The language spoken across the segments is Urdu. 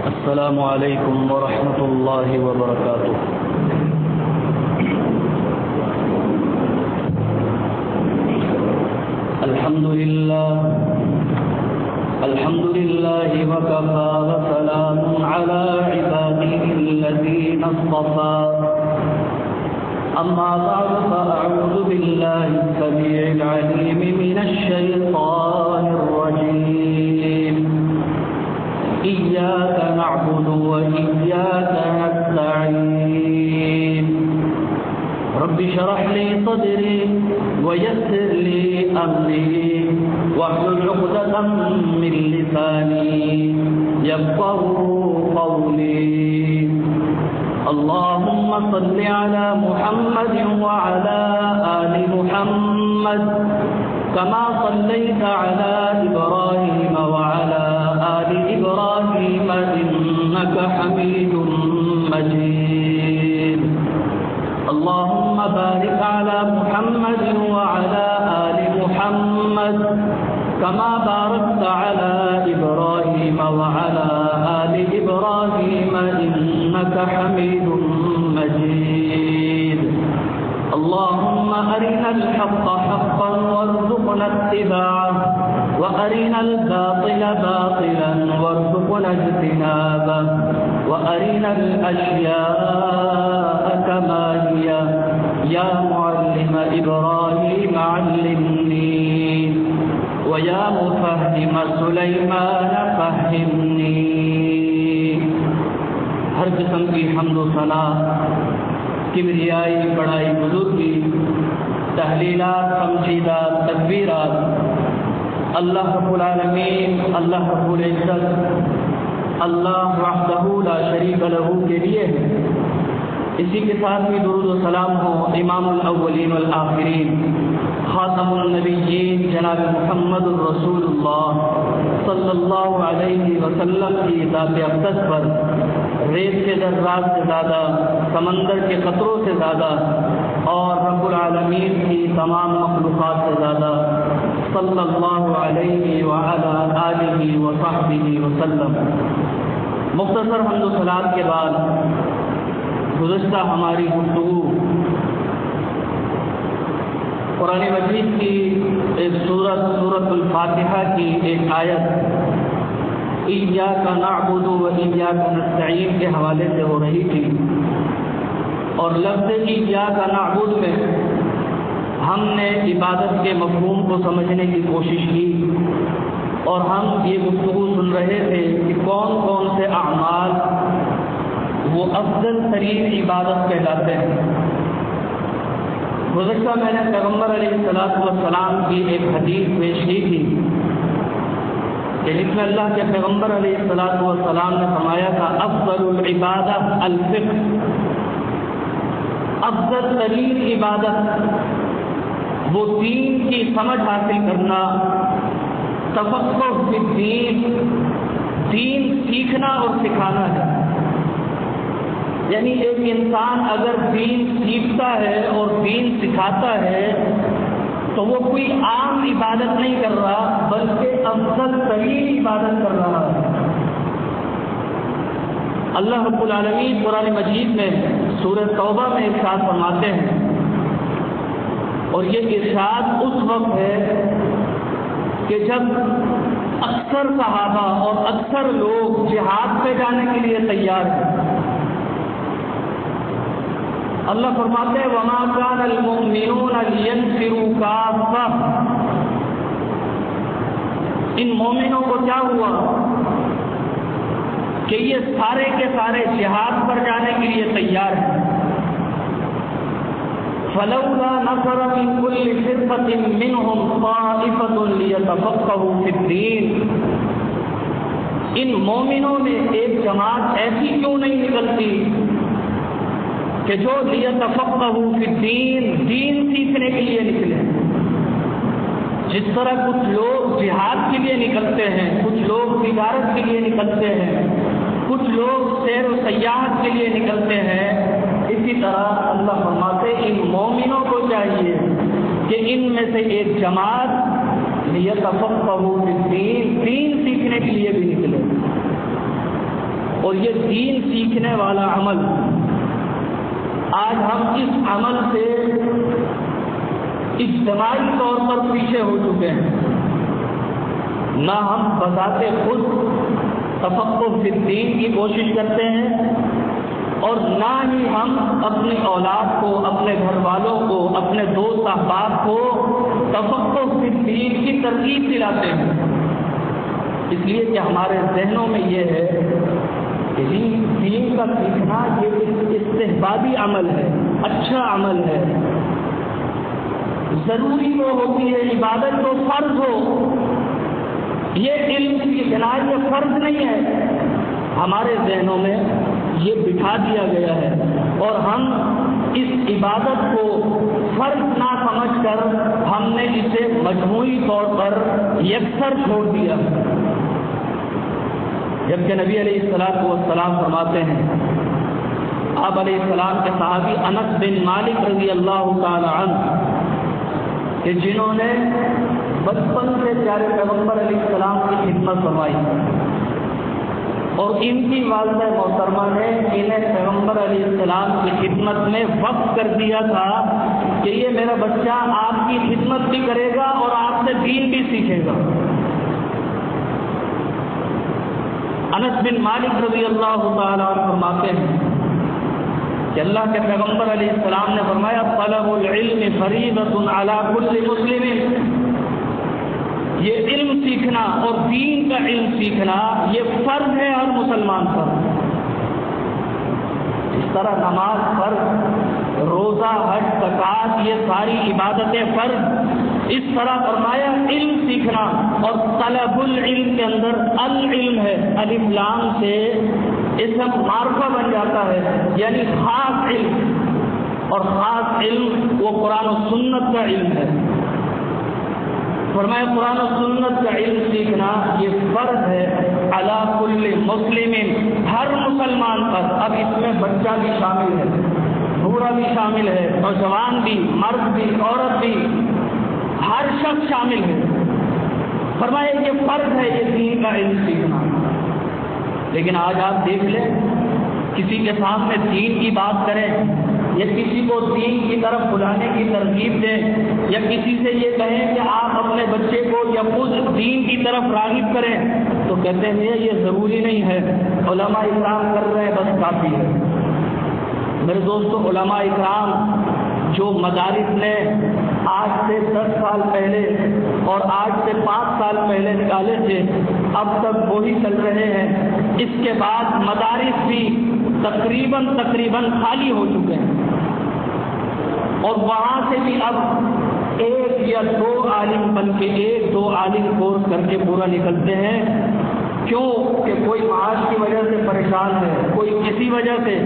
السلام علیکم ورحمۃ اللہ وبرکاتہ۔ الحمد للہ وکفى وسلام علی عباده الذین اصطفى، اما بعد فاعوذ باللہ السمیع العلیم من الشیطان الرجیم، إياك نعبد وإياك نستعين، رب اشرح لي صدري ويسر لي أمري واحلل عقدة من لساني يفقهوا قولي، اللهم صل على محمد وعلى آل محمد كما صليت على إبراهيم وعلى آل إبراهيم إنك حميد مجيد، اللهم بارك على محمد وعلى آل محمد كما باركت على إبراهيم وعلى آل إبراهيم إنك حميد مجيد، اللهم أرنا الحق حقا وارزقنا اتباعه وأرنا الباطل باطلا وارزقنا اجتنابه وأرنا الأشياء كما هي، يا معلم إبراهيم علمني ويا مفهم سليمان فهمني۔ ہر قسم کی حمد و ثنا، کبریائی، بڑائی، بزرگی، تحلیلات، تمجیدات، تکبیرات اللہ رب العالمین، اللہ رب العزت، اللہ وحدہ لا شریک لہ کے لیے ہے۔ اسی کے ساتھ بھی درود و سلام ہو امام الاولین والآخرین، خاتم النبیین جناب محمد الرسول اللہ صلی اللہ علیہ وسلم کی ذات اقدس پر، ریت کے ذرات سے زیادہ، سمندر کے قطروں سے زیادہ اور رب العالمین کی تمام مخلوقات سے زیادہ صلی اللہ علیہ وعلی آلہ وصحبہ وسلم۔ مختصر حمد و صلات کے بعد گزشتہ ہماری گفتگو قرآن مجید کی ایک سورۃ الفاتحہ کی ایک آیت ایاک نعبد و ایاک نستعین کے حوالے سے ہو رہی تھی، اور لفظ ایاک نعبد میں ہم نے عبادت کے مفہوم کو سمجھنے کی کوشش کی، اور ہم یہ گفتگو سن رہے تھے کہ کون کون سے اعمال وہ افضل ترین عبادت کہلاتے ہیں۔ گزشتہ میں نے پیغمبر علیہ السلام کی ایک حدیث پیش کی تھی کہ جس میں اللہ کے پیغمبر علیہ السلام نے فرمایا تھا افضل العبادہ الفقہ، افضل ترین عبادت وہ دین کی سمجھ حاصل کرنا، تفقہ فی الدین، دین سیکھنا اور سکھانا ہے۔ یعنی ایک انسان اگر دین سیکھتا ہے اور دین سکھاتا ہے تو وہ کوئی عام عبادت نہیں کر رہا بلکہ افضل ترین عبادت کر رہا ہے۔ اللہ رب العالمین قرآن مجید میں سورہ توبہ میں ارشاد فرماتے ہیں، اور یہ ارشاد اس وقت ہے کہ جب اکثر صحابہ اور اکثر لوگ جہاد پہ جانے کے لیے تیار ہیں۔ اللہ فرماتے ہیں وَمَا كَانَ الْمُؤْمِنُونَ لِيَنْفِرُوا كَافَّةً، ان مومنوں کو کیا ہوا کہ یہ سارے کے سارے جہاد پر جانے کے لیے تیار ہیں۔ فَلَوْلَا نَفَرَ مِنْ كُلِّ فِرْقَةٍ مِّنْهُمْ طَائِفَةٌ لِيَتَفَقَّهُوا فِي الدِّينِ، ان مومنوں میں ایک جماعت ایسی کیوں نہیں نکلتی کہ جو لیتفقہوا فی الدین، دین سیکھنے کے لیے نکلے۔ جس طرح کچھ لوگ جہاد کے لیے نکلتے ہیں، کچھ لوگ تجارت کے لیے نکلتے ہیں، کچھ لوگ سیر و سیاحت کے لیے نکلتے ہیں، اسی طرح اللہ فرماتے ان مومنوں کو چاہیے کہ ان میں سے ایک جماعت لیتفقہوا فی الدین، دین سیکھنے کے لیے بھی نکلے۔ اور یہ دین سیکھنے والا عمل، آج ہم اس عمل سے اجتماعی طور پر پیچھے ہو چکے ہیں۔ نہ ہم بذات خود تفقہ فی الدین کی کوشش کرتے ہیں، اور نہ ہی ہم اپنی اولاد کو، اپنے گھر والوں کو، اپنے دوست احباب کو تفقہ فی الدین کی ترغیب دلاتے ہیں، اس لیے کہ ہمارے ذہنوں میں یہ ہے کہ دین کا سیکھنا یہ استحبابی عمل ہے، اچھا عمل ہے، ضروری وہ ہوتی ہے عبادت تو فرض ہو، یہ علم سیکھنا یہ فرض نہیں ہے۔ ہمارے ذہنوں میں یہ بٹھا دیا گیا ہے، اور ہم اس عبادت کو فرض نہ سمجھ کر ہم نے اسے مجموعی طور پر یکسر چھوڑ دیا، جبکہ نبی علیہ السلام فرماتے ہیں، آپ علیہ السلام کے صحابی انس بن مالک رضی اللہ تعالی عنہ کہ جنہوں نے بچپن سے پیارے پیغمبر علیہ السلام کی خدمت فرمائی، اور ان کی والدہ محترمہ نے انہیں پیغمبر علیہ السلام کی خدمت میں وقف کر دیا تھا کہ یہ میرا بچہ آپ کی خدمت بھی کرے گا اور آپ سے دین بھی سیکھے گا۔ انس بن مالک رضی اللہ تعالی عنہ فرماتے ہیں کہ اللہ کے پیغمبر علیہ السلام نے فرمایا، طلب العلم فریضۃ علی کل مسلم، یہ علم سیکھنا اور دین کا علم سیکھنا یہ فرض ہے ہر مسلمان پر۔ اس طرح نماز فرض، روزہ، حج، زکوٰۃ یہ ساری عبادتیں فرض، اس طرح فرمایا علم سیکھنا، اور طلب العلم کے اندر العلم ہے، الف لام سے اسم معرفہ بن جاتا ہے، یعنی خاص علم، اور خاص علم وہ قرآن و سنت کا علم ہے۔ فرمایا قرآن و سنت کا علم سیکھنا یہ فرض ہے علی کل مسلم، ہر مسلمان پر۔ اب اس میں بچہ بھی شامل ہے، بوڑھا بھی شامل ہے، نوجوان بھی، مرد بھی، عورت بھی، ہر شخص شامل ہے۔ فرمایا یہ فرض ہے یہ دین کا علم سیکھنا۔ لیکن آج آپ دیکھ لیں، کسی کے سامنے دین کی بات کریں یا کسی کو دین کی طرف بلانے کی ترغیب دیں، یا کسی سے یہ کہیں کہ آپ اپنے بچے کو یا خود دین کی طرف راغب کریں، تو کہتے ہیں یہ ضروری نہیں ہے، علماء اکرام کر رہے ہیں بس کافی ہے۔ میرے دوستو، علماء اکرام جو مدارس نے آج سے 10 سال پہلے اور آج سے 5 سال پہلے نکالے تھے، اب تک وہی چل رہے ہیں۔ اس کے بعد مدارس بھی تقریباً خالی ہو چکے ہیں، اور وہاں سے بھی اب 1 یا 2 عالم بن کے 1-2 عالم کورس کر کے پورا نکلتے ہیں۔ کیوں؟ کہ کوئی معاش کی وجہ سے پریشان ہے، کوئی کسی وجہ سے،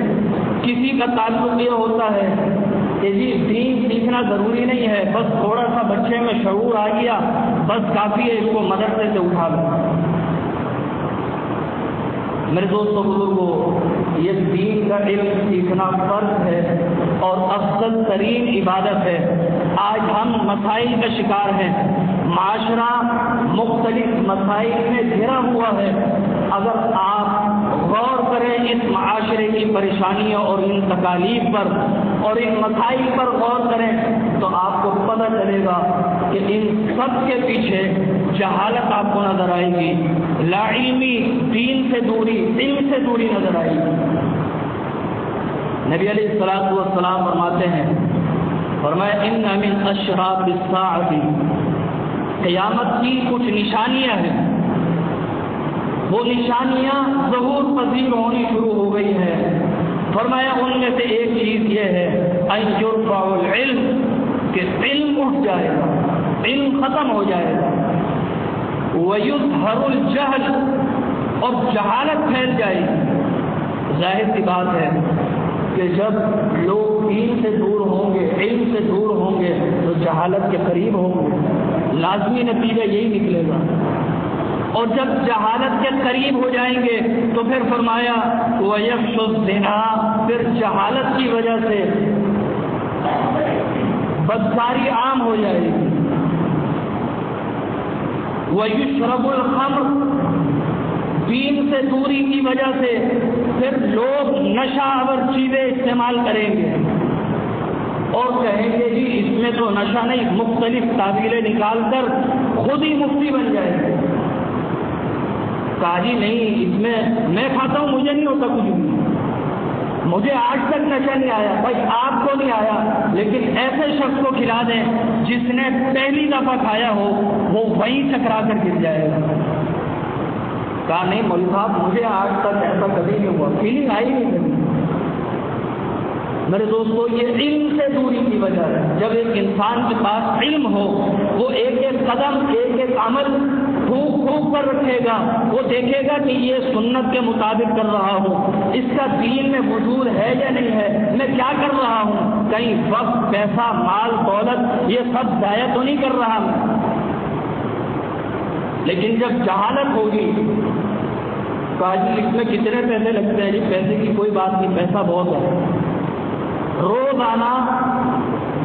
کسی کا تعلق یہ ہوتا ہے کہ جی دین سیکھنا ضروری نہیں ہے، بس تھوڑا سا بچے میں شعور آ گیا بس کافی ہے، اس کو مدرسے سے اٹھا لو۔ میرے دوستوں بزرگوں، یہ دین کا علم سیکھنا فرض ہے اور افضل ترین عبادت ہے۔ آج ہم مسائل کا شکار ہیں، معاشرہ مختلف مسائل میں گھرا ہوا ہے۔ اگر آپ غور کریں اس معاشرے کی پریشانیوں اور ان تکالیف پر اور ان مسائل پر غور کریں تو آپ کو پتہ چلے گا کہ ان سب کے پیچھے جہالت آپ کو نظر آئے گی، لا علمی، دین سے دوری، علم سے دوری نظر آئے گی۔ نبی علیہ السلام فرماتے ہیں، فرمایا ان من اشراط الساعۃ، قیامت کی کچھ نشانیاں ہیں، وہ نشانیاں ظہور پذیر ہونی شروع ہو گئی ہیں۔ فرمایا ان میں سے ایک چیز یہ ہے ان یرفع العلم، کہ علم اٹھ جائے گا، علم ختم ہو جائے گا، ویظہر الجہل، اور جہالت پھیل جائے گی۔ ظاہر سی بات ہے کہ جب لوگ دین سے دور ہوں گے، علم سے دور ہوں گے تو جہالت کے قریب ہوں گے، لازمی نتیجہ یہی نکلے گا۔ اور جب جہالت کے قریب ہو جائیں گے تو پھر فرمایا وَيَفْشُ الزِّنَا، پھر جہالت کی وجہ سے بدکاری عام ہو جائے گی۔ وَيُشْرَبُ الْخَمْرُ، دین سے دوری کی وجہ سے پھر لوگ نشہ آور چیزیں استعمال کریں گے اور کہیں گے جی اس میں تو نشہ نہیں، مختلف تعبیریں نکال کر خود ہی مفتی بن جائیں گے۔ کہا جی نہیں، اس میں کھاتا ہوں، مجھے نہیں ہوتا کچھ بھی، مجھے آج تک نشہ نہیں آیا۔ بھائی آپ کو نہیں آیا، لیکن ایسے شخص کو کھلا دیں جس نے پہلی دفعہ کھایا ہو، وہ وہیں ٹکرا کر گر جائے گا۔ کہا نہیں مولوی صاحب، مجھے آج تک ایسا کبھی نہیں ہوا، فیلنگ آئی نہیں کبھی۔ میرے دوستو، یہ علم سے دوری کی وجہ ہے۔ جب ایک انسان کے پاس علم ہو، وہ ایک ایک قدم، ایک ایک عمل پھونک پھونک کر رکھے گا، وہ دیکھے گا کہ یہ سنت کے مطابق کر رہا ہوں، اس کا دین میں وجود ہے یا نہیں ہے، میں کیا کر رہا ہوں، کہیں وقت، پیسہ، مال، دولت یہ سب ضائع تو نہیں کر رہا میں۔ لیکن جب جہالت ہوگی، کہا جی اس میں کتنے پیسے لگتے ہیں، جی پیسے کی کوئی بات نہیں، پیسہ بہت ہے، روزانہ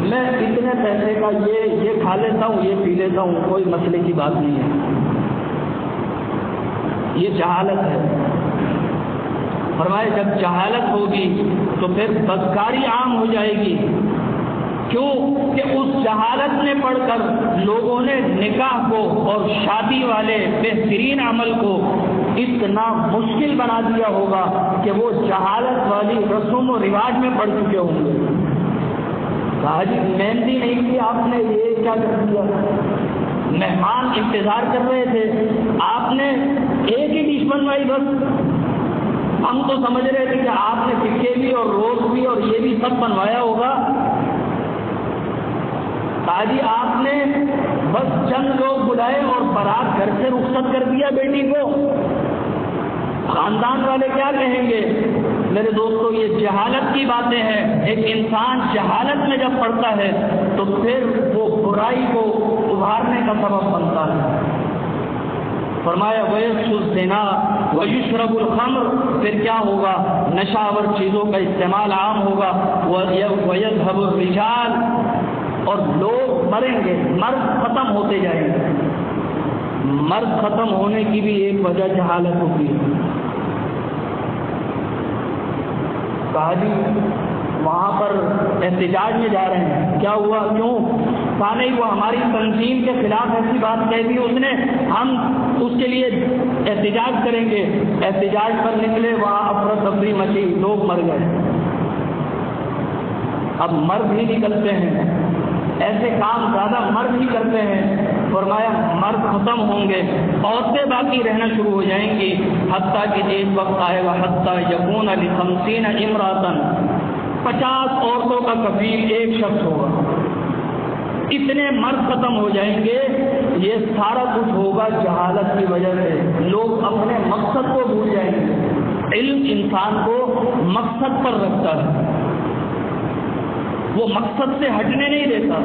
میں اتنے پیسے کا یہ کھا لیتا ہوں، یہ پی لیتا ہوں، کوئی مسئلے کی بات نہیں ہے۔ یہ جہالت ہے۔ فرمائے جب جہالت ہوگی تو پھر بدکاری عام ہو جائے گی۔ کیوں کہ اس جہالت میں پڑھ کر لوگوں نے نکاح کو اور شادی والے بہترین عمل کو اتنا مشکل بنا دیا ہوگا کہ وہ جہالت والی رسم و رواج میں پڑ چکے ہوں گے۔ کہا جی مہندی نہیں کی آپ نے، یہ کیا کر دیا، مہمان انتظار کر رہے تھے، آپ نے ایک ہی ڈش بنوائی بس، ہم تو سمجھ رہے تھے کہ آپ نے ٹکے بھی اور روز بھی اور یہ بھی سب بنوایا ہوگا۔ کہا جی آپ نے بس چند لوگ بلائے اور بارات گھر سے رخصت کر دیا بیٹی کو، خاندان والے کیا کہیں گے؟ میرے دوستو، یہ جہالت کی باتیں ہیں۔ ایک انسان جہالت میں جب پڑتا ہے تو پھر وہ برائی کو ابھارنے کا سبب بنتا ہے۔ فرمایا وَيَفْشُ الزِّنَا وَيُشْرَبُ الْخَمْرُ، پھر کیا ہوگا، نشہ آور چیزوں کا استعمال عام ہوگا، وَيَذْهَبُ الرِّجَالُ، اور لوگ مریں گے، مرد ختم ہوتے جائیں گے۔ مرد ختم ہونے کی بھی ایک وجہ جہالت ہوتی ہے۔ کہا جی وہاں پر احتجاج میں جا رہے ہیں، کیا ہوا، کیوں؟ کہا نہیں وہ ہماری تنظیم کے خلاف ایسی بات کہہ دی اس نے، ہم اس کے لیے احتجاج کریں گے۔ احتجاج پر نکلے، وہاں افراتفری مچی، لوگ مر گئے۔ اب مرد ہی نکلتے ہیں، ایسے کام زیادہ مرد ہی کرتے ہیں۔ فرمایا مرد ختم ہوں گے، عورتیں باقی رہنا شروع ہو جائیں گی، حتیٰ کہ ایک وقت آئے گا حتیٰ یکون ل50 امرأۃ، 50 عورتوں کا کفیل ایک شخص ہوگا۔ اتنے مرد ختم ہو جائیں گے، یہ سارا کچھ ہوگا جہالت کی وجہ سے۔ لوگ اپنے مقصد کو بھول جائیں گے۔ علم انسان کو مقصد پر رکھتا ہے، وہ مقصد سے ہٹنے نہیں دیتا۔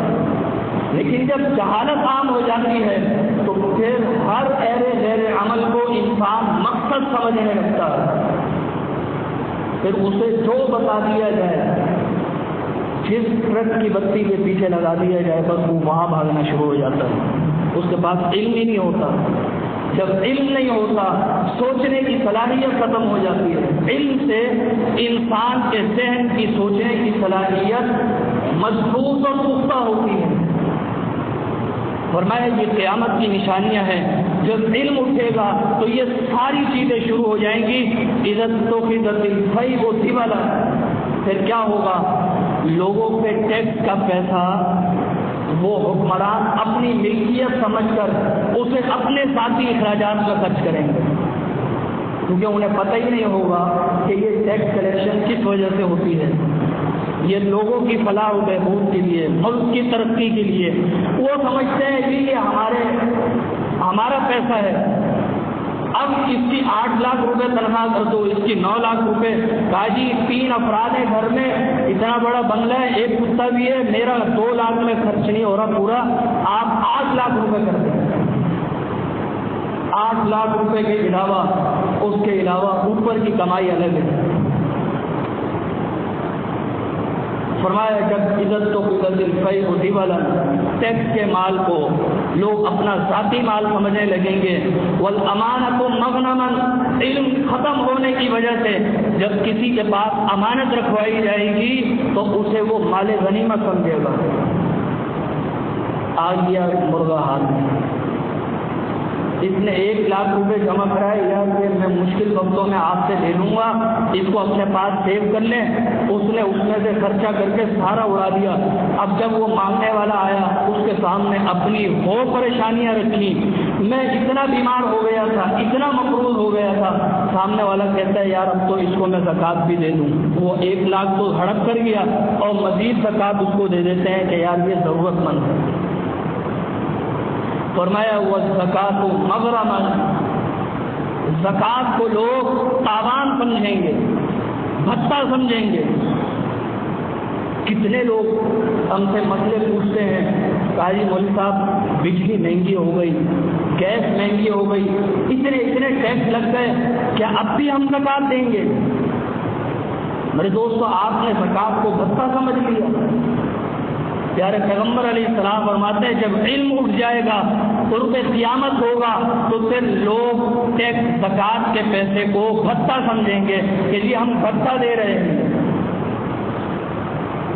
لیکن جب جہالت عام ہو جاتی ہے تو پھر ہر غیر عمل کو انسان مقصد سمجھنے لگتا ہے۔ پھر اسے جو بتا دیا جائے، جس ٹرک کی بتی کے پیچھے لگا دیا جائے، بس وہ وہاں بھاگنا شروع ہو جاتا ہے۔ اس کے پاس علم ہی نہیں ہوتا۔ جب علم نہیں ہوتا، سوچنے کی صلاحیت ختم ہو جاتی ہے۔ علم سے انسان کے ذہن کی سوچنے کی صلاحیت مضبوط اور پختہ ہوتی ہے۔ فرمایا یہ قیامت کی نشانیاں ہیں، جب علم اٹھے گا تو یہ ساری چیزیں شروع ہو جائیں گی۔ عزت تو قدرت الفی وہ تھی والا، پھر کیا ہوگا، لوگوں پہ ٹیکس کا پیسہ وہ حکمران اپنی ملکیت سمجھ کر اسے اپنے ذاتی اخراجات پر خرچ کریں گے، کیونکہ انہیں پتہ ہی نہیں ہوگا کہ یہ ٹیکس کلیکشن کس وجہ سے ہوتی ہے۔ یہ لوگوں کی فلاح و بہبود کے لیے، ملک کی ترقی کے لیے۔ وہ سمجھتے ہیں کہ یہ ہمارا پیسہ ہے، اب اس کی 8 لاکھ روپے تنخواہ کر دو، اس کی 9 لاکھ روپے۔ کہا جی 3 افراد ہیں گھر میں، اتنا بڑا بنگلہ ہے، ایک کتا بھی ہے، میرا 2 لاکھ میں خرچ نہیں ہو رہا پورا، آپ 8 لاکھ روپے کر دیں۔ 8 لاکھ روپے کے علاوہ اس کے علاوہ اوپر کی کمائی الگ ہے۔ فرمایا جب عزت تو ٹیکس کے مال کو لوگ اپنا ذاتی مال سمجھنے لگیں گے، والامانۃ مغنما، علم ختم ہونے کی وجہ سے جب کسی کے پاس امانت رکھوائی جائے گی تو اسے وہ مال غنیمت سمجھے گا۔ آ گیا مرغا ہاتھ میں، اس نے 1 لاکھ روپے جمع کرائے، یار یہ میں مشکل وقتوں میں آپ سے لے لوں گا، اس کو اپنے پاس سیو کر لیں۔ اس نے اس میں سے خرچہ کر کے سارا اڑا دیا۔ اب جب وہ مانگنے والا آیا، اس کے سامنے اپنی وہ پریشانیاں رکھی، میں اتنا بیمار ہو گیا تھا، اتنا مقروض ہو گیا تھا۔ سامنے والا کہتا ہے یار اب تو اس کو میں زکوٰۃ بھی دے دوں۔ وہ 1 لاکھ تو ہڑپ کر گیا اور مزید زکوٰۃ اس کو دے دیتے ہیں کہ یار یہ ضرورت مند ہے۔ فرمایا وہ زکوٰۃ مغرما، زکوٰۃ کو لوگ تاوان سمجھیں گے، بھتہ سمجھیں گے۔ کتنے لوگ ہم سے مسئلے پوچھتے ہیں، قاضی مولوی صاحب بجلی مہنگی ہو گئی، گیس مہنگی ہو گئی، اتنے ٹیکس لگ گئے، کیا اب بھی ہم زکوٰۃ دیں گے؟ میرے دوستو، آپ نے زکوٰۃ کو بھتہ سمجھ لیا۔ پیارے پیغمبر علیہ السلام فرماتے ہیں جب علم اٹھ جائے گا، قرب قیامت ہوگا، تو پھر لوگ ٹیکس زکوٰۃ کے پیسے کو بھتہ سمجھیں گے کہ جی ہم بھتہ دے رہے ہیں۔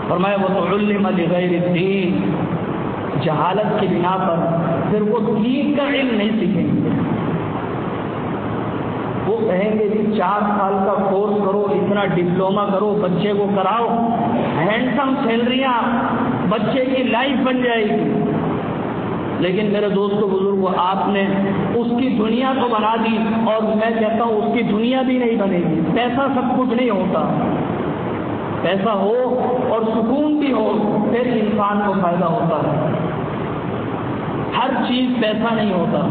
فرمایا وَتُعُلِّمَ لِغَيْرِ الدِّينِ، جہالت کی بنا پر پھر وہ دین کا علم نہیں سیکھیں گے۔ وہ کہیں گے جی 4 سال کا کورس کرو، اتنا ڈپلومہ کرو، بچے کو کراؤ، ہینڈسم سیلریاں، بچے کی لائف بن جائے گی۔ لیکن میرے دوستو بزرگوں، آپ نے اس کی دنیا تو بنا دی، اور میں کہتا ہوں اس کی دنیا بھی نہیں بنے گی۔ پیسہ سب کچھ نہیں ہوتا، پیسہ ہو اور سکون بھی ہو پھر انسان کو فائدہ ہوتا ہے۔ ہر چیز پیسہ نہیں ہوتا۔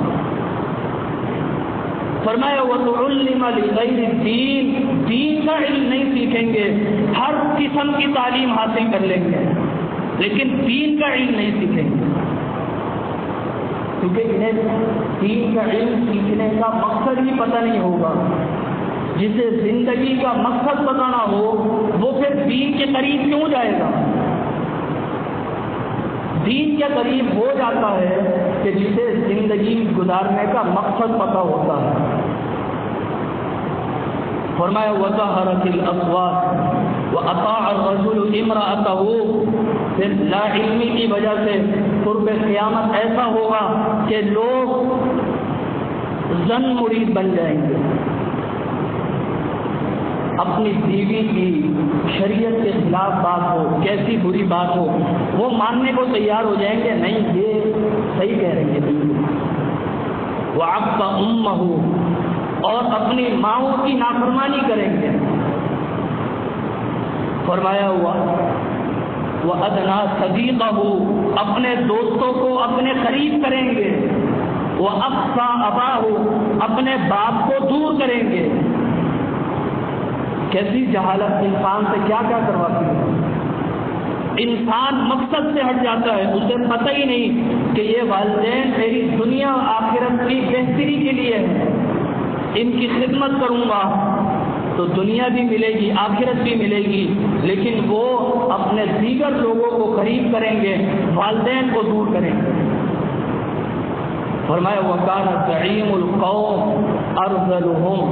فرمایا وَتُعُلِّمَ لِغَيْرِ الدِّينِ، دین کا علم نہیں سیکھیں گے، ہر قسم کی تعلیم حاصل کر لیں گے لیکن دین کا علم نہیں سیکھیں گے، کیونکہ انہیں دین کا علم سیکھنے کا مقصد ہی پتہ نہیں ہوگا۔ جسے زندگی کا مقصد پتہ نہ ہو وہ پھر دین کے قریب کیوں جائے گا؟ دین کے قریب ہو جاتا ہے کہ جسے زندگی گزارنے کا مقصد پتہ ہوتا ہے۔ فرمایا وَظَهَرَتِ الْأَصْوَاتُ وَأَطَاعَ الرَّجُلُ امْرَأَتَهُ، پھر لا علمی کی وجہ سے قرب قیامت ایسا ہوگا کہ لوگ زن مرید بن جائیں گے، اپنی بیوی کی شریعت کے خلاف بات ہو، کیسی بری بات ہو، وہ ماننے کو تیار ہو جائیں گے، نہیں یہ صحیح کہہ رہی ہے۔ وَعَقَّ أُمَّهُ، اور اپنی ماؤں کی نافرمانی کریں گے۔ فرمایا ہوا وَأَدْنَا صَدِيقَهُ، اپنے دوستوں کو اپنے قریب کریں گے۔ وَأَقْصَى أَبَاهُ، اپنے باپ کو دور کریں گے۔ کیسی جہالت انسان سے کیا کیا کرواتی ہے۔ انسان مقصد سے ہٹ جاتا ہے، اسے پتہ ہی نہیں کہ یہ والدین میری دنیا آخرت کی بہتری کے لیے ہے، ان کی خدمت کروں گا تو دنیا بھی ملے گی، آخرت بھی ملے گی، لیکن وہ اپنے دیگر لوگوں کو قریب کریں گے، والدین کو دور کریں گے۔ فرمایا وَكَانَ زَعِيمُ الْقَوْمِ أَرْذَلُهُمْ،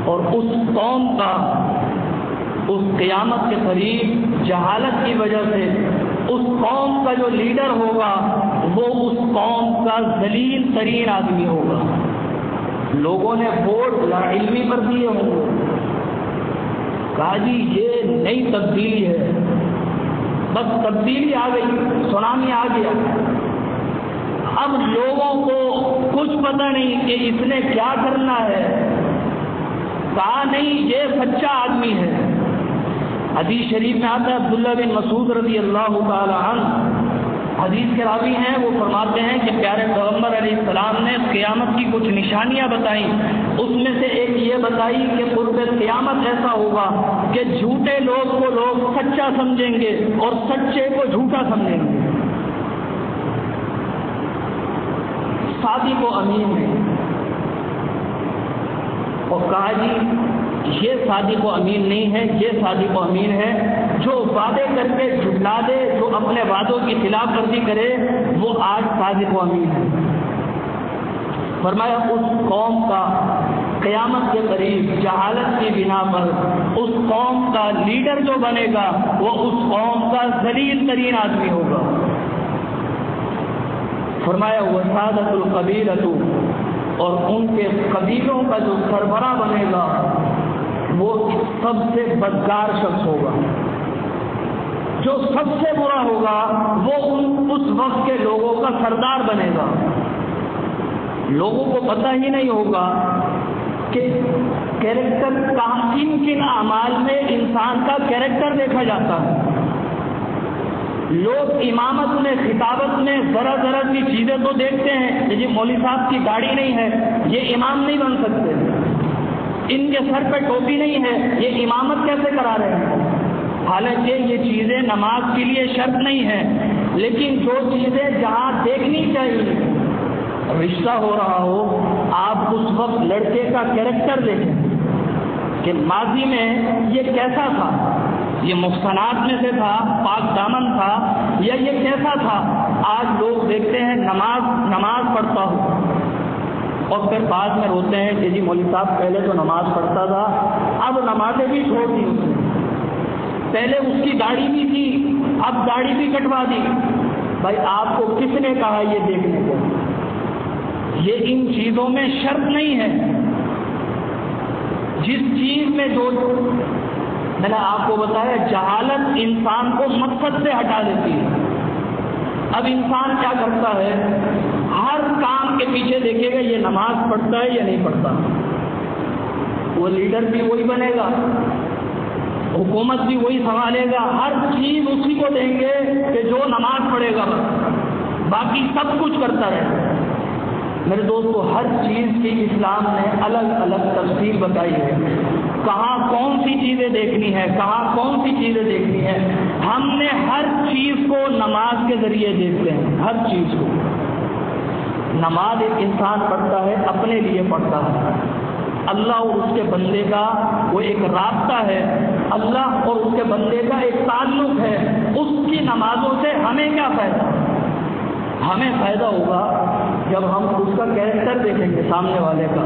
اور اس قوم کا اس قیامت کے قریب جہالت کی وجہ سے اس قوم کا جو لیڈر ہوگا وہ اس قوم کا ذلیل ترین آدمی ہوگا۔ لوگوں نے ووٹ لا علمی پر دیے ہوں گے، کہا جی یہ نئی تبدیلی ہے، بس تبدیلی آ گئی، سونامی آ گیا۔ اب لوگوں کو کچھ پتہ نہیں کہ اس نے کیا کرنا ہے، کہا نہیں یہ سچا آدمی ہے۔ حدیث شریف میں آتا ہے عبداللہ بن مسعود رضی اللہ تعالی عنہ حدیث کے راوی ہیں، وہ فرماتے ہیں کہ پیارے پیغمبر علیہ السلام نے قیامت کی کچھ نشانیاں بتائیں، اس میں سے ایک یہ بتائی کہ قرب قیامت ایسا ہوگا کہ جھوٹے لوگ کو لوگ سچا سمجھیں گے اور سچے کو جھوٹا سمجھیں گے، صادق و امین ہے۔ اور کہا جی یہ صادق و امین نہیں ہے، یہ صادق و امین ہے جو وعدے کر کے جھٹلا دے، جو اپنے وعدوں کی خلاف ورزی کرے، وہ آج صادق و امین ہے۔ فرمایا اس قوم کا قیامت کے قریب جہالت کی بنا پر اس قوم کا لیڈر جو بنے گا وہ اس قوم کا ذلیل ترین آدمی ہوگا۔ فرمایا وسادۃ القبیلۃ، اور ان کے قبیلوں کا جو سربراہ بنے گا وہ سب سے بدکار شخص ہوگا، جو سب سے برا ہوگا وہ اس وقت کے لوگوں کا سردار بنے گا۔ لوگوں کو پتہ ہی نہیں ہوگا کہ کیریکٹر کن کن اعمال میں انسان کا کیریکٹر دیکھا جاتا ہے۔ لوگ امامت میں، خطابت میں ذرا ذرا کی چیزیں تو دیکھتے ہیں، جی مولوی صاحب کی داڑھی نہیں ہے یہ امام نہیں بن سکتے، ان کے سر پہ ٹوپی نہیں ہے یہ امامت کیسے کرا رہے ہیں؟ حالانکہ یہ چیزیں نماز کے لیے شرط نہیں ہے، لیکن جو چیزیں جہاں دیکھنی چاہیے، رشتہ ہو رہا ہو، آپ اس وقت لڑکے کا کیریکٹر دیکھیں کہ ماضی میں یہ کیسا تھا، یہ محسنات میں سے تھا، پاک دامن تھا، یا یہ کیسا تھا۔ آج لوگ دیکھتے ہیں نماز پڑھتا ہو اور پھر بعد میں روتے ہیں کہ جی مولوی صاحب پہلے تو نماز پڑھتا تھا، اب نمازیں بھی چھوڑ دی اس نے، پہلے اس کی داڑھی بھی تھی اب داڑھی بھی کٹوا دی۔ بھائی آپ کو کس نے کہا یہ دیکھنے کو؟ یہ ان چیزوں میں شرط نہیں ہے۔ جس چیز میں جو میں نے آپ کو بتایا، جہالت انسان کو مقصد سے ہٹا دیتی ہے۔ اب انسان کیا کرتا ہے، ہر کام کے پیچھے دیکھے گا یہ نماز پڑھتا ہے یا نہیں پڑھتا، وہ لیڈر بھی وہی بنے گا، حکومت بھی وہی سنبھالے گا، ہر چیز اسی کو دیں گے کہ جو نماز پڑھے گا، باقی سب کچھ کرتا رہے۔ میرے دوستو، ہر چیز کی اسلام نے الگ الگ تفصیل بتائی ہے، کہاں کون سی چیزیں دیکھنی ہے، کہاں کون سی چیزیں دیکھنی ہے۔ ہم نے ہر چیز کو نماز کے ذریعے دیکھتے ہیں، ہر چیز کو۔ نماز ایک انسان پڑھتا ہے، اپنے لیے پڑھتا ہے، اللہ اور اس کے بندے کا وہ ایک رابطہ ہے، اللہ اور اس کے بندے کا ایک تعلق ہے۔ اس کی نمازوں سے ہمیں کیا فائدہ؟ ہمیں فائدہ ہوگا جب ہم اس کا کیریکٹر دیکھیں گے سامنے والے کا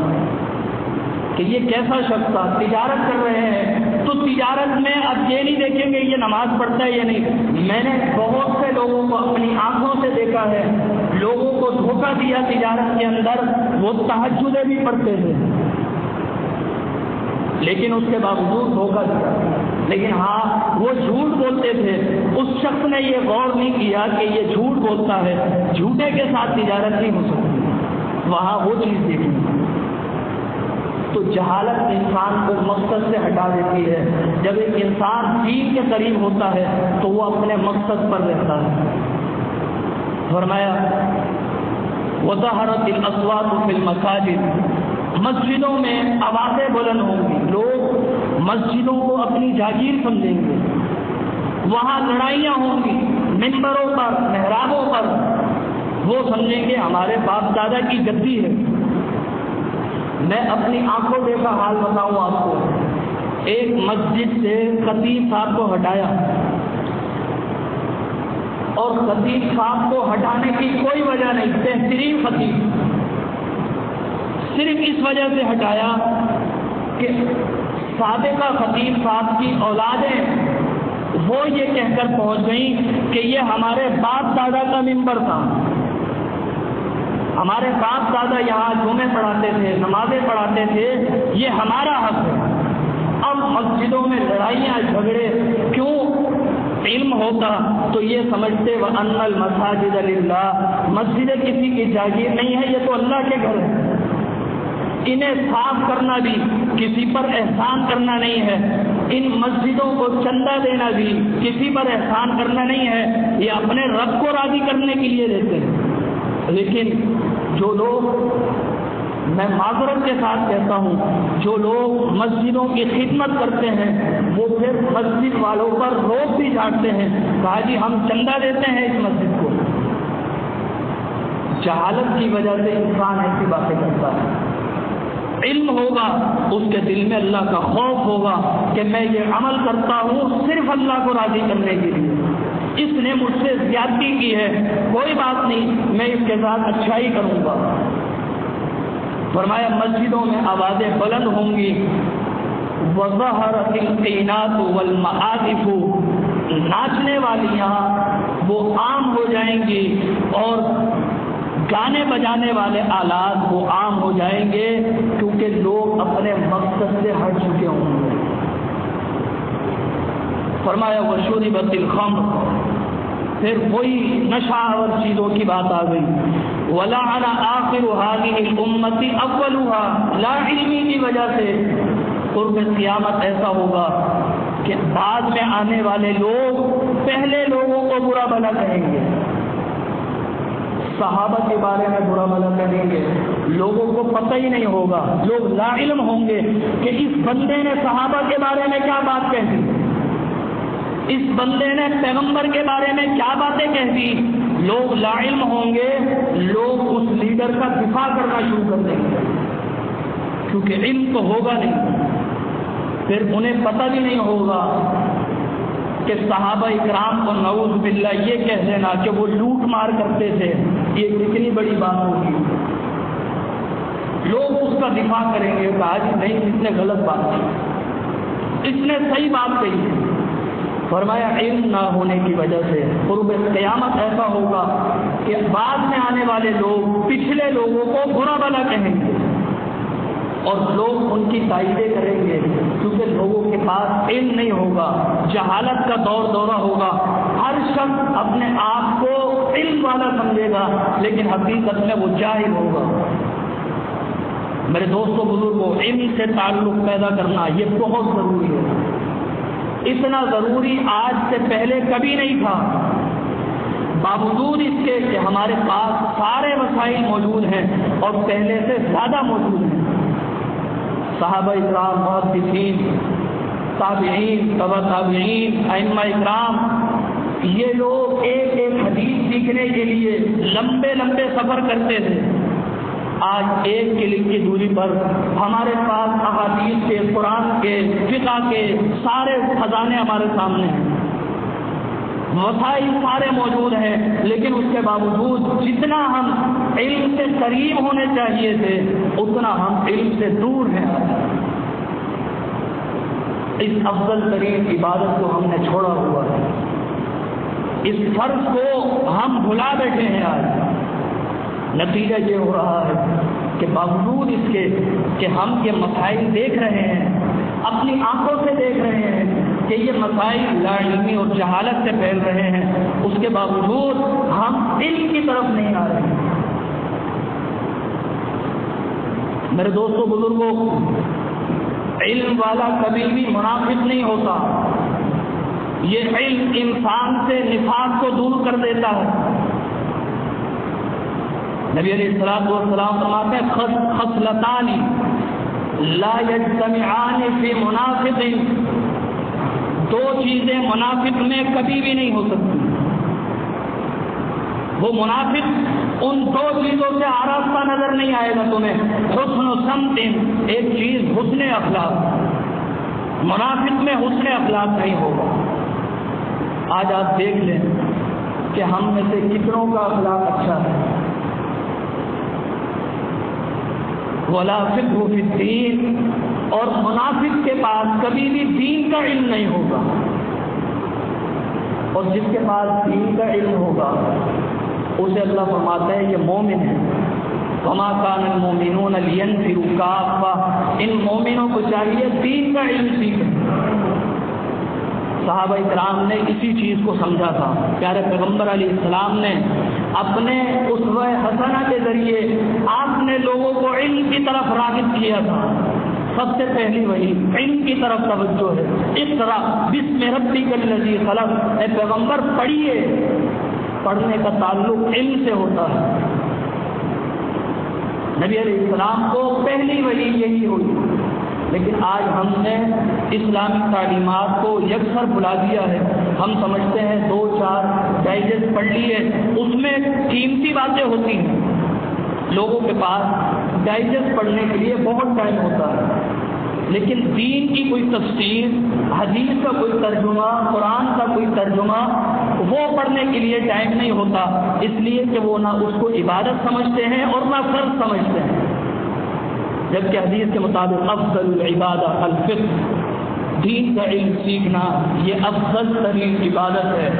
کہ یہ کیسا شخص تھا۔ تجارت کر رہے ہیں تو تجارت میں اب یہ نہیں دیکھیں گے یہ نماز پڑھتا ہے یا نہیں۔ میں نے بہت سے لوگوں کو اپنی آنکھوں سے دیکھا ہے، لوگوں کو دھوکہ دیا تجارت کے اندر، وہ تہجدیں بھی پڑھتے تھے لیکن اس کے باوجود دھوکہ دیا، لیکن ہاں وہ جھوٹ بولتے تھے۔ اس شخص نے یہ غور نہیں کیا کہ یہ جھوٹ بولتا ہے، جھوٹے کے ساتھ تجارت نہیں ہو سکتی، وہاں وہ چیز دیکھنی۔ تو جہالت انسان کو مقصد سے ہٹا دیتی ہے۔ جب ایک انسان دین کے قریب ہوتا ہے تو وہ اپنے مقصد پر رہتا ہے۔ فرمایا وظہرت الاصوات فی المساجد، مسجدوں میں آوازیں بلند ہوں گی، لوگ مسجدوں کو اپنی جاگیر سمجھیں گے، وہاں لڑائیاں ہوں گی، ممبروں پر، محرابوں پر، وہ سمجھیں گے ہمارے باپ دادا کی گدی ہے۔ میں اپنی آنکھوں دیکھا حال بتاؤں آپ کو، ایک مسجد سے خطیب صاحب کو ہٹایا، اور خطیب صاحب کو ہٹانے کی کوئی وجہ نہیں، بہترین خطیب، صرف اس وجہ سے ہٹایا کہ سابقہ خطیب صاحب کی اولادیں وہ یہ کہہ کر پہنچ گئیں کہ یہ ہمارے باپ دادا کا ممبر تھا، ہمارے باپ دادا یہاں جمعے پڑھاتے تھے، نمازیں پڑھاتے تھے، یہ ہمارا حق ہے۔ اب مسجدوں میں لڑائیاں جھگڑے کیوں؟ علم ہوتا تو یہ سمجھتے وَأَنَّ الْمَسَاجِدَ لِلَّهِ، مسجدیں کسی کی جاگیر نہیں ہے، یہ تو اللہ کے گھر ہے۔ انہیں صاف کرنا بھی کسی پر احسان کرنا نہیں ہے، ان مسجدوں کو چندہ دینا بھی کسی پر احسان کرنا نہیں ہے، یہ اپنے رب کو راضی کرنے کے لیے دیتے ہیں۔ لیکن جو لوگ، میں معذرت کے ساتھ کہتا ہوں، جو لوگ مسجدوں کی خدمت کرتے ہیں وہ پھر مسجد والوں پر روک بھی جھاڑتے ہیں، کہا جی ہم چندہ دیتے ہیں اس مسجد کو۔ جہالت کی وجہ سے انسان ایسی باتیں کرتا ہے۔ علم ہوگا اس کے دل میں اللہ کا خوف ہوگا کہ میں یہ عمل کرتا ہوں صرف اللہ کو راضی کرنے کے لیے، اس نے مجھ سے زیادتی کی ہے، کوئی بات نہیں، میں اس کے ساتھ اچھائی کروں گا۔ فرمایا مسجدوں میں آوازیں بلند ہوں گی، وَظَهَرَتِ الْقِينَاتُ وَالْمَعَازِفُ، ناچنے والیاں وہ عام ہو جائیں گی اور گانے بجانے والے آلات وہ عام ہو جائیں گے، کیونکہ لوگ اپنے مقصد سے ہٹ چکے ہوں گے۔ فرمایا وَشُرِبَتِ الْخَمْرُ، پھر وہی نشہ اور چیزوں کی بات آ گئی، وَلَعَنَ آخِرُ هَذِهِ الْأُمَّةِ أَوَّلُهَا، لا علمی کی وجہ سے قرب قیامت ایسا ہوگا کہ بعد میں آنے والے لوگ پہلے لوگوں کو برا بھلا کہیں گے، صحابہ کے بارے میں برا بھلا کہیں گے، لوگوں کو پتہ ہی نہیں ہوگا، لوگ لا علم ہوں گے کہ اس بندے نے صحابہ کے بارے میں کیا بات کہہ دی، اس بندے نے پیغمبر کے بارے میں کیا باتیں کہہ دی۔ لوگ لا علم ہوں گے، لوگ اس لیڈر کا دفاع کرنا شروع کر دیں گے، کیونکہ علم تو ہوگا نہیں، پھر انہیں پتہ بھی نہیں ہوگا کہ صحابہ اکرام کو نعوذ باللہ یہ کہہ دینا کہ وہ لوٹ مار کرتے تھے، یہ کتنی بڑی بات ہوگی۔ لوگ اس کا دفاع کریں گے، کہا جی نہیں، اس نے غلط بات کی، اس نے صحیح بات کہی۔ فرمایا علم نہ ہونے کی وجہ سے قرب قیامت ایسا ہوگا کہ بعد میں آنے والے لوگ پچھلے لوگوں کو برا بھلا کہیں گے اور لوگ ان کی تائیدیں کریں گے، کیونکہ لوگوں کے پاس علم نہیں ہوگا، جہالت کا دورہ ہوگا، ہر شخص اپنے آپ کو علم والا سمجھے گا لیکن حقیقت میں وہ جاہل ہوگا۔ میرے دوستوں بزرگوں، علم سے تعلق پیدا کرنا یہ بہت ضروری ہے، اتنا ضروری آج سے پہلے کبھی نہیں تھا، باوجود اس کے کہ ہمارے پاس سارے وسائل موجود ہیں اور پہلے سے زیادہ موجود ہیں۔ صحابہ اکرام، محدثین، تابعین، تبع تابعین، ائمہ اکرام، یہ لوگ ایک ایک حدیث سیکھنے کے لیے لمبے لمبے سفر کرتے تھے۔ آج ایک کلک کی دوری پر ہمارے پاس احادیث کے، قرآن کے، فقہ کے سارے خزانے ہمارے سامنے ہیں، وسائل سارے موجود ہیں، لیکن اس کے باوجود جتنا ہم علم سے قریب ہونے چاہیے تھے اتنا ہم علم سے دور ہیں۔ اس افضل ترین عبادت کو ہم نے چھوڑا ہوا ہے، اس فرض کو ہم بھلا بیٹھے ہیں۔ آج نتیجہ یہ ہو رہا ہے کہ باوجود اس کے کہ ہم یہ مسائل دیکھ رہے ہیں، اپنی آنکھوں سے دیکھ رہے ہیں کہ یہ مسائل لا علمی اور جہالت سے پھیل رہے ہیں، اس کے باوجود ہم علم کی طرف نہیں آ رہے ہیں۔ میرے دوستوں بزرگوں، علم والا کبھی بھی منافق نہیں ہوتا، یہ علم انسان سے نفاق کو دور کر دیتا ہے۔ نبی علیہ الصلوۃ والسلام فرماتے ہیں خصلتان لا یجتمعان فی منافق، دو چیزیں منافق میں کبھی بھی نہیں ہو سکتی۔ وہ منافق ان دو چیزوں سے آراستہ نظر نہیں آئے گا تمہیں، حسن و سمت، ایک چیز حسن اخلاق، منافق میں حسن اخلاق نہیں ہوگا۔ آج آپ دیکھ لیں کہ ہم میں سے کتنوں کا اخلاق اچھا ہے، ولا فقہ فی الدین، اور منافق کے پاس کبھی بھی دین کا علم نہیں ہوگا، اور جس کے پاس دین کا علم ہوگا اسے اللہ فرماتا ہے یہ مومن ہے۔ وما کان المؤمنون لینفروا کافہ، ان مومنوں کو چاہیے دین کا علم سیکھیں۔ صحابہ اکرام نے اسی چیز کو سمجھا تھا، پیارے پیغمبر علیہ السلام نے اپنے اسوہ حسنہ کے ذریعے آپ نے لوگوں کو علم کی طرف راغب کیا تھا۔ سب سے پہلی وہی علم کی طرف توجہ ہے، اقرأ بسم ربک الذی خلق، اے پیغمبر پڑھیے، پڑھنے کا تعلق علم سے ہوتا ہے۔ نبی علیہ السلام کو پہلی وحی یہی ہوئی، لیکن آج ہم نے اسلامی تعلیمات کو یکسر بھلا دیا ہے۔ ہم سمجھتے ہیں 2-4 ڈائجسٹ پڑھ لیے، اس میں قیمتی باتیں ہوتی ہیں، لوگوں کے پاس ڈائجسٹ پڑھنے کے لیے بہت ٹائم ہوتا ہے، لیکن دین کی کوئی تفسیر، حدیث کا کوئی ترجمہ، قرآن کا کوئی ترجمہ وہ پڑھنے کے لیے ٹائم نہیں ہوتا، اس لیے کہ وہ نہ اس کو عبادت سمجھتے ہیں اور نہ فرض سمجھتے ہیں، جبکہ حدیث کے مطابق افضل العبادہ الفقہ، دین کا علم سیکھنا یہ افضل ترین عبادت ہے،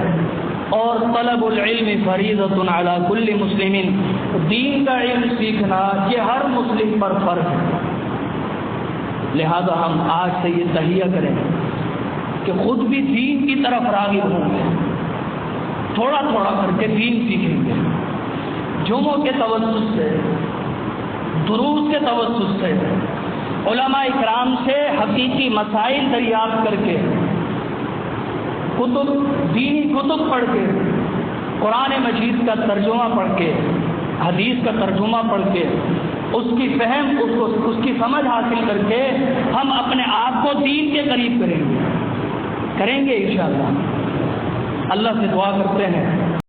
اور طلب العلم فریضۃ علی کل مسلم، دین کا علم سیکھنا یہ ہر مسلم پر فرض ہے۔ لہذا ہم آج سے یہ تہیہ کریں کہ خود بھی دین کی طرف راغب ہوں گے، تھوڑا تھوڑا کر کے دین سیکھیں گے، جمعوں کے توسط سے، دروس کے توسط سے، علماء اکرام سے حقیقی مسائل دریافت کر کے، دینی کتب پڑھ کے، قرآن مجید کا ترجمہ پڑھ کے، حدیث کا ترجمہ پڑھ کے، اس کی فہم، اس کی سمجھ حاصل کر کے ہم اپنے آپ کو دین کے قریب کریں گے انشاءاللہ۔ اللہ سے دعا کرتے ہیں